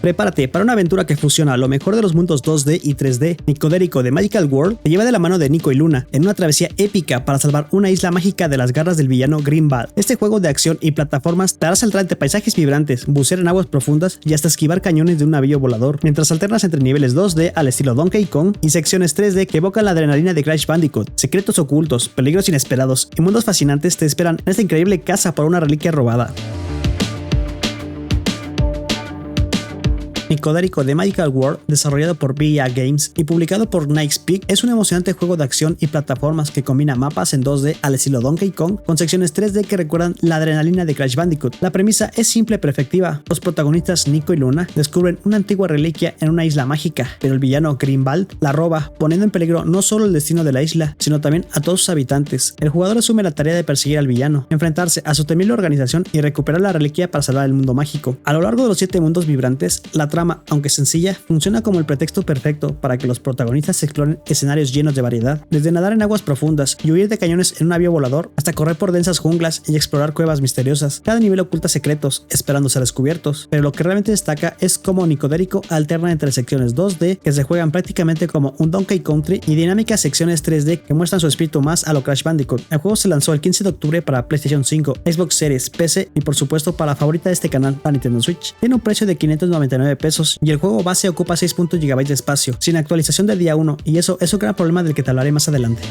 Prepárate para una aventura que fusiona lo mejor de los mundos 2D y 3D. Nicodérico de Magical World te lleva de la mano de Nico y Luna en una travesía épica para salvar una isla mágica de las garras del villano Grindelwald. Este juego de acción y plataformas te hará saltar entre paisajes vibrantes, bucear en aguas profundas y hasta esquivar cañones de un navío volador, mientras alternas entre niveles 2D al estilo Donkey Kong y secciones 3D que evocan la adrenalina de Crash Bandicoot. Secretos ocultos, peligros inesperados y mundos fascinantes te esperan en esta increíble caza por una reliquia robada. Nicodérico de Magical World, desarrollado por VIA Games y publicado por Nice Peak, es un emocionante juego de acción y plataformas que combina mapas en 2D al estilo Donkey Kong con secciones 3D que recuerdan la adrenalina de Crash Bandicoot. La premisa es simple pero efectiva. Los protagonistas Nico y Luna descubren una antigua reliquia en una isla mágica, pero el villano Grindelwald la roba, poniendo en peligro no solo el destino de la isla, sino también a todos sus habitantes. El jugador asume la tarea de perseguir al villano, enfrentarse a su temible organización y recuperar la reliquia para salvar el mundo mágico. A lo largo de los 7 mundos vibrantes, la trama, aunque sencilla, funciona como el pretexto perfecto para que los protagonistas exploren escenarios llenos de variedad, desde nadar en aguas profundas y huir de cañones en un navío volador, hasta correr por densas junglas y explorar cuevas misteriosas. Cada nivel oculta secretos, esperando ser descubiertos, pero lo que realmente destaca es cómo Nicodérico alterna entre secciones 2D que se juegan prácticamente como un Donkey Country y dinámicas secciones 3D que muestran su espíritu más a lo Crash Bandicoot. El juego se lanzó el 15 de octubre para PlayStation 5, Xbox Series, PC y por supuesto para la favorita de este canal, la Nintendo Switch. Tiene un precio de 599 pesos y el juego base ocupa 6.0 GB de espacio, sin actualización del día 1, y eso es un gran problema del que te hablaré más adelante.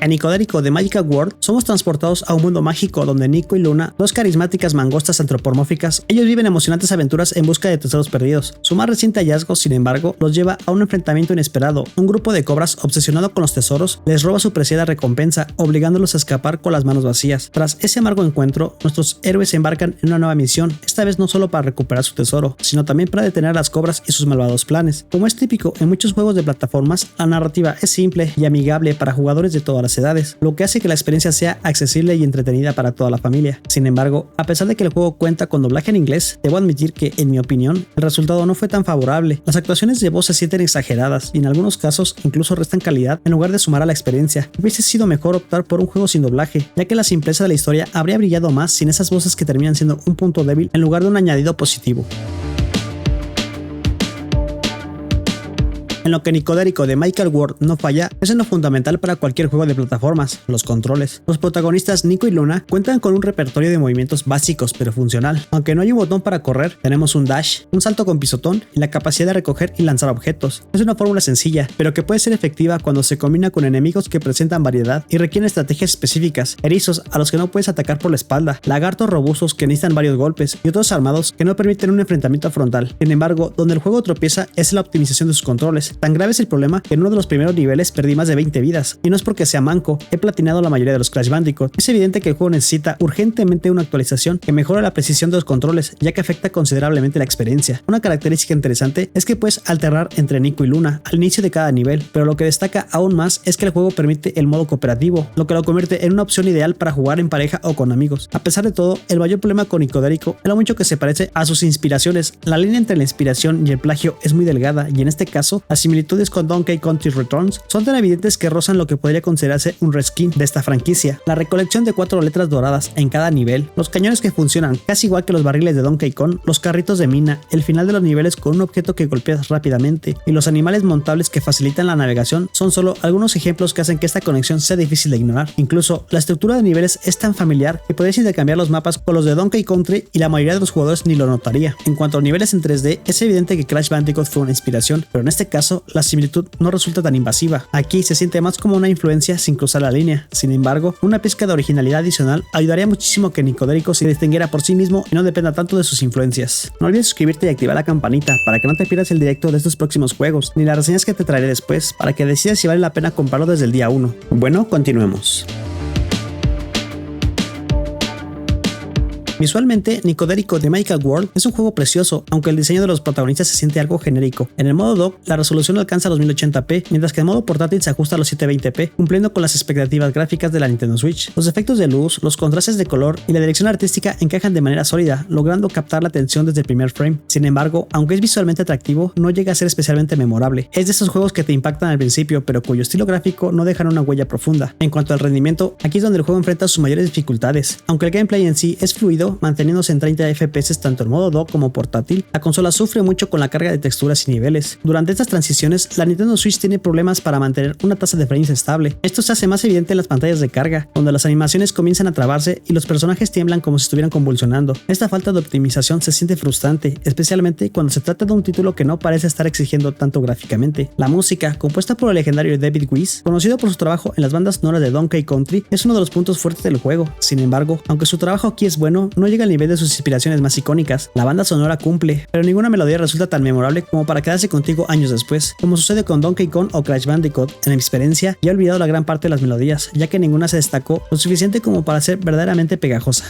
En Nicodérico de Magical World somos transportados a un mundo mágico donde Nico y Luna, dos carismáticas mangostas antropomórficas, ellos viven emocionantes aventuras en busca de tesoros perdidos. Su más reciente hallazgo, sin embargo, los lleva a un enfrentamiento inesperado. Un grupo de cobras obsesionado con los tesoros les roba su preciada recompensa, obligándolos a escapar con las manos vacías. Tras ese amargo encuentro, nuestros héroes se embarcan en una nueva misión, esta vez no solo para recuperar su tesoro, sino también para detener a las cobras y sus malvados planes. Como es típico en muchos juegos de plataformas, la narrativa es simple y amigable para jugadores de todas las edades, lo que hace que la experiencia sea accesible y entretenida para toda la familia. Sin embargo, a pesar de que el juego cuenta con doblaje en inglés, debo admitir que, en mi opinión, el resultado no fue tan favorable. Las actuaciones de voz se sienten exageradas y en algunos casos incluso restan calidad en lugar de sumar a la experiencia. Hubiese sido mejor optar por un juego sin doblaje, ya que la simpleza de la historia habría brillado más sin esas voces que terminan siendo un punto débil en lugar de un añadido positivo. En lo que Nicodérico de Magical World no falla es en lo fundamental para cualquier juego de plataformas, los controles. Los protagonistas Nico y Luna cuentan con un repertorio de movimientos básicos pero funcional. Aunque no hay un botón para correr, tenemos un dash, un salto con pisotón y la capacidad de recoger y lanzar objetos. Es una fórmula sencilla, pero que puede ser efectiva cuando se combina con enemigos que presentan variedad y requieren estrategias específicas, erizos a los que no puedes atacar por la espalda, lagartos robustos que necesitan varios golpes y otros armados que no permiten un enfrentamiento frontal. Sin embargo, donde el juego tropieza es en la optimización de sus controles. Tan grave es el problema que en uno de los primeros niveles perdí más de 20 vidas, y no es porque sea manco, he platinado la mayoría de los Crash Bandicoot. Es evidente que el juego necesita urgentemente una actualización que mejore la precisión de los controles, ya que afecta considerablemente la experiencia. Una característica interesante es que puedes alternar entre Nico y Luna al inicio de cada nivel, pero lo que destaca aún más es que el juego permite el modo cooperativo, lo que lo convierte en una opción ideal para jugar en pareja o con amigos. A pesar de todo, el mayor problema con Nicodérico es lo mucho que se parece a sus inspiraciones. La línea entre la inspiración y el plagio es muy delgada, y en este caso, las similitudes con Donkey Country Returns son tan evidentes que rozan lo que podría considerarse un reskin de esta franquicia. La recolección de 4 letras doradas en cada nivel, los cañones que funcionan casi igual que los barriles de Donkey Kong, los carritos de mina, el final de los niveles con un objeto que golpeas rápidamente y los animales montables que facilitan la navegación son solo algunos ejemplos que hacen que esta conexión sea difícil de ignorar. Incluso la estructura de niveles es tan familiar que podrías intercambiar los mapas con los de Donkey Country y la mayoría de los jugadores ni lo notaría. En cuanto a niveles en 3D, es evidente que Crash Bandicoot fue una inspiración, pero en este caso la similitud no resulta tan invasiva. Aquí se siente más como una influencia sin cruzar la línea. Sin embargo, una pizca de originalidad adicional ayudaría muchísimo que Nicodérico se distinguiera por sí mismo y no dependa tanto de sus influencias. No olvides suscribirte y activar la campanita para que no te pierdas el directo de estos próximos juegos, ni las reseñas que te traeré después, para que decidas si vale la pena comprarlo desde el día 1. Bueno, continuemos. Visualmente, Nicodérico de Magical World es un juego precioso, aunque el diseño de los protagonistas se siente algo genérico. En el modo dock, la resolución alcanza los 1080p, mientras que en modo portátil se ajusta a los 720p, cumpliendo con las expectativas gráficas de la Nintendo Switch. Los efectos de luz, los contrastes de color y la dirección artística encajan de manera sólida, logrando captar la atención desde el primer frame. Sin embargo, aunque es visualmente atractivo, no llega a ser especialmente memorable. Es de esos juegos que te impactan al principio, pero cuyo estilo gráfico no dejan una huella profunda. En cuanto al rendimiento, aquí es donde el juego enfrenta sus mayores dificultades. Aunque el gameplay en sí es fluido, fluido, manteniéndose en 30 FPS tanto en modo dock como portátil. La consola sufre mucho con la carga de texturas y niveles. Durante estas transiciones, la Nintendo Switch tiene problemas para mantener una tasa de frames estable. Esto se hace más evidente en las pantallas de carga, donde las animaciones comienzan a trabarse y los personajes tiemblan como si estuvieran convulsionando. Esta falta de optimización se siente frustrante, especialmente cuando se trata de un título que no parece estar exigiendo tanto gráficamente. La música, compuesta por el legendario David Wise, conocido por su trabajo en las bandas sonoras de Donkey Country, es uno de los puntos fuertes del juego. Sin embargo, aunque su trabajo aquí es bueno, no llega al nivel de sus inspiraciones más icónicas. La banda sonora cumple, pero ninguna melodía resulta tan memorable como para quedarse contigo años después. Como sucede con Donkey Kong o Crash Bandicoot, en mi experiencia ya he olvidado la gran parte de las melodías, ya que ninguna se destacó lo suficiente como para ser verdaderamente pegajosa.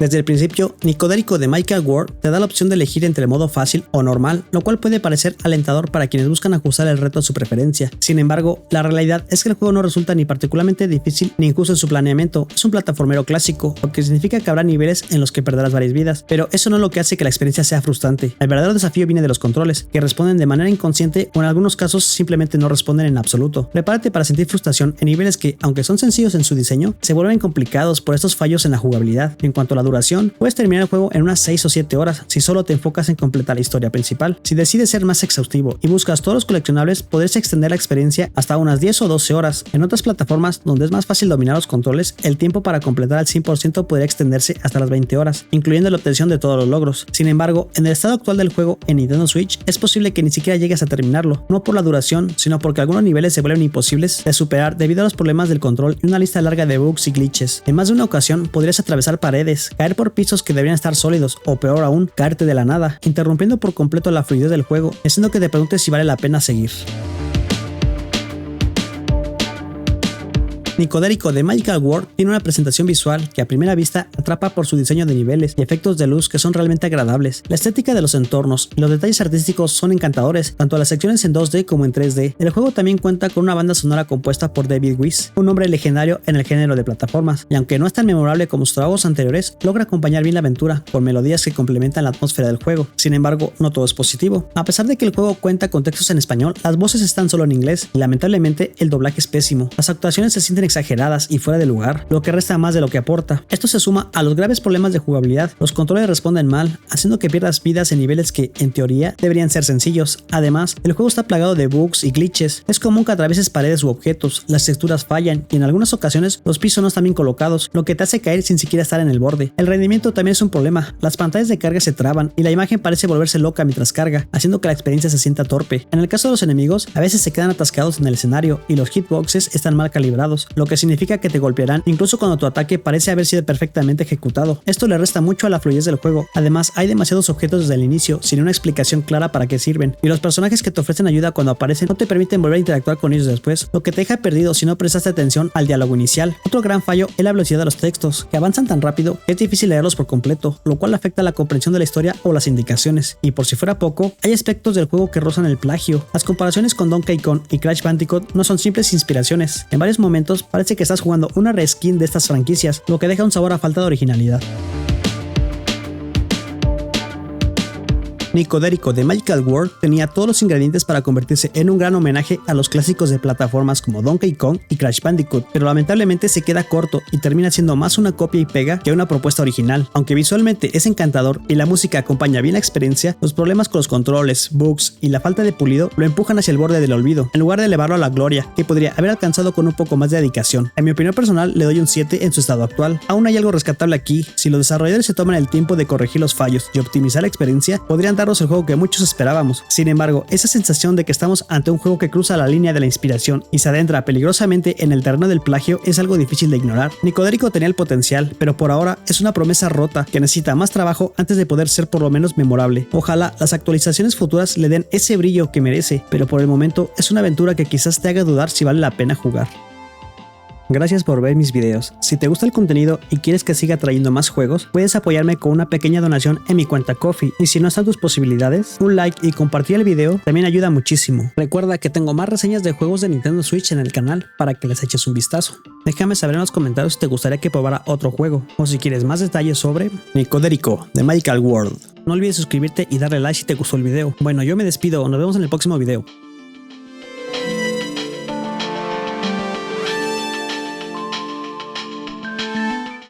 Desde el principio, Nicodérico de Michael Ward te da la opción de elegir entre modo fácil o normal, lo cual puede parecer alentador para quienes buscan ajustar el reto a su preferencia. Sin embargo, la realidad es que el juego no resulta ni particularmente difícil ni injusto en su planeamiento. Es un plataformero clásico, lo que significa que habrá niveles en los que perderás varias vidas, pero eso no es lo que hace que la experiencia sea frustrante. El verdadero desafío viene de los controles, que responden de manera inconsciente o en algunos casos simplemente no responden en absoluto. Prepárate para sentir frustración en niveles que, aunque son sencillos en su diseño, se vuelven complicados por estos fallos en la jugabilidad. En cuanto a la duración, puedes terminar el juego en unas 6 o 7 horas si solo te enfocas en completar la historia principal. Si decides ser más exhaustivo y buscas todos los coleccionables, podrías extender la experiencia hasta unas 10 o 12 horas. En otras plataformas donde es más fácil dominar los controles, el tiempo para completar al 100% podría extenderse hasta las 20 horas, incluyendo la obtención de todos los logros. Sin embargo, en el estado actual del juego en Nintendo Switch, es posible que ni siquiera llegues a terminarlo, no por la duración, sino porque algunos niveles se vuelven imposibles de superar debido a los problemas del control y una lista larga de bugs y glitches. En más de una ocasión podrías atravesar paredes, caer por pisos que deberían estar sólidos o peor aún, caerte de la nada, interrumpiendo por completo la fluidez del juego, haciendo que te preguntes si vale la pena seguir. Nicodérico de Magical World tiene una presentación visual que a primera vista atrapa por su diseño de niveles y efectos de luz que son realmente agradables. La estética de los entornos y los detalles artísticos son encantadores, tanto las secciones en 2D como en 3D. El juego también cuenta con una banda sonora compuesta por David Wise, un hombre legendario en el género de plataformas, y aunque no es tan memorable como sus trabajos anteriores, logra acompañar bien la aventura con melodías que complementan la atmósfera del juego. Sin embargo, no todo es positivo. A pesar de que el juego cuenta con textos en español, las voces están solo en inglés y lamentablemente el doblaje es pésimo. Las actuaciones se sienten exageradas y fuera de lugar, lo que resta más de lo que aporta. Esto se suma a los graves problemas de jugabilidad. Los controles responden mal, haciendo que pierdas vidas en niveles que, en teoría, deberían ser sencillos. Además, el juego está plagado de bugs y glitches. Es común que atravieses paredes u objetos, las texturas fallan y en algunas ocasiones los pisos no están bien colocados, lo que te hace caer sin siquiera estar en el borde. El rendimiento también es un problema. Las pantallas de carga se traban y la imagen parece volverse loca mientras carga, haciendo que la experiencia se sienta torpe. En el caso de los enemigos, a veces se quedan atascados en el escenario y los hitboxes están mal calibrados, lo que significa que te golpearán incluso cuando tu ataque parece haber sido perfectamente ejecutado. Esto le resta mucho a la fluidez del juego. Además, hay demasiados objetos desde el inicio sin una explicación clara para qué sirven, y los personajes que te ofrecen ayuda cuando aparecen no te permiten volver a interactuar con ellos después, lo que te deja perdido si no prestaste atención al diálogo inicial. Otro gran fallo es la velocidad de los textos, que avanzan tan rápido que es difícil leerlos por completo, lo cual afecta la comprensión de la historia o las indicaciones. Y por si fuera poco, hay aspectos del juego que rozan el plagio. Las comparaciones con Donkey Kong y Crash Bandicoot no son simples inspiraciones. En varios momentos parece que estás jugando una reskin de estas franquicias, lo que deja un sabor a falta de originalidad. Nicodérico de Magical World tenía todos los ingredientes para convertirse en un gran homenaje a los clásicos de plataformas como Donkey Kong y Crash Bandicoot, pero lamentablemente se queda corto y termina siendo más una copia y pega que una propuesta original. Aunque visualmente es encantador y la música acompaña bien la experiencia, los problemas con los controles, bugs y la falta de pulido lo empujan hacia el borde del olvido, en lugar de elevarlo a la gloria que podría haber alcanzado con un poco más de dedicación. En mi opinión personal le doy un 7 en su estado actual. Aún hay algo rescatable aquí. Si los desarrolladores se toman el tiempo de corregir los fallos y optimizar la experiencia, podrían darnos el juego que muchos esperábamos. Sin embargo, esa sensación de que estamos ante un juego que cruza la línea de la inspiración y se adentra peligrosamente en el terreno del plagio es algo difícil de ignorar. Nicodérico tenía el potencial, pero por ahora es una promesa rota que necesita más trabajo antes de poder ser por lo menos memorable. Ojalá las actualizaciones futuras le den ese brillo que merece, pero por el momento es una aventura que quizás te haga dudar si vale la pena jugar. Gracias por ver mis videos. Si te gusta el contenido y quieres que siga trayendo más juegos, puedes apoyarme con una pequeña donación en mi cuenta Ko-fi, y si no están tus posibilidades, un like y compartir el video también ayuda muchísimo. Recuerda que tengo más reseñas de juegos de Nintendo Switch en el canal para que les eches un vistazo. Déjame saber en los comentarios si te gustaría que probara otro juego, o si quieres más detalles sobre Nicodérico de Magical World. No olvides suscribirte y darle like si te gustó el video. Bueno, yo me despido, nos vemos en el próximo video.